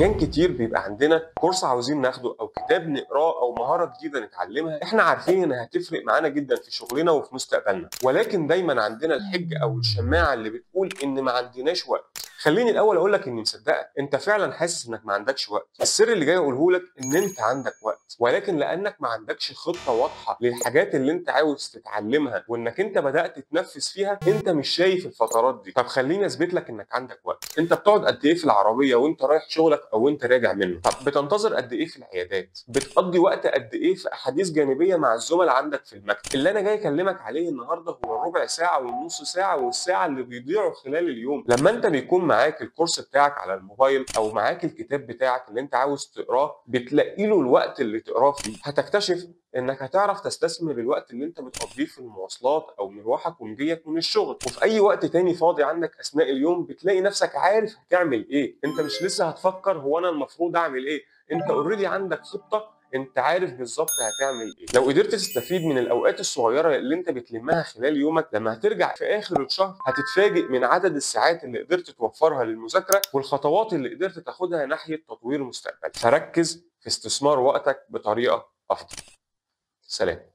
احيان كتير بيبقى عندنا كورس عاوزين ناخده او كتاب نقراه او مهاره جديده نتعلمها، احنا عارفين انها هتفرق معانا جدا في شغلنا وفي مستقبلنا، ولكن دايما عندنا الحجه او الشماعه اللي بتقول ان ما عندناش وقت. خليني الاول اقول لك اني مصدقك، انت فعلا حاسس انك ما عندكش وقت. السر اللي جاي اقوله لك ان انت عندك وقت، ولكن لانك ما عندكش خطه واضحه للحاجات اللي انت عاوز تتعلمها وانك انت بدات تنفذ فيها، انت مش شايف الفترات دي. طب خليني اثبت لك انك عندك وقت. انت بتقعد قد ايه في العربيه وانت رايح شغلك او انت راجع منه؟ طب بتنتظر قد ايه في العيادات؟ بتقضي وقت قد ايه في احاديث جانبيه مع الزملاء عندك في المكتب؟ اللي انا جاي اكلمك عليه النهارده هو الربع ساعه والنص ساعه والساعه اللي بيضيعوا خلال اليوم. لما انت بيكون معاك الكورس بتاعك على الموبايل او معاك الكتاب بتاعك اللي انت عاوز تقراه، بتلاقي له الوقت اللي تقراه فيه. هتكتشف انك هتعرف تستثمر الوقت اللي انت بتقضيه في المواصلات او مروحك ومجيك من الشغل، وفي اي وقت تاني فاضي عندك اثناء اليوم بتلاقي نفسك عارف هتعمل ايه. انت مش لسه هتفكر هو انا المفروض اعمل ايه، انت اوريدي عندك خطه، انت عارف بالظبط هتعمل ايه. لو قدرت تستفيد من الاوقات الصغيره اللي انت بتلمها خلال يومك، لما هترجع في اخر الشهر هتتفاجئ من عدد الساعات اللي قدرت توفرها للمذاكره والخطوات اللي قدرت تاخدها ناحيه تطوير مستقبلك. فركز في استثمار وقتك بطريقه افضل. سلام.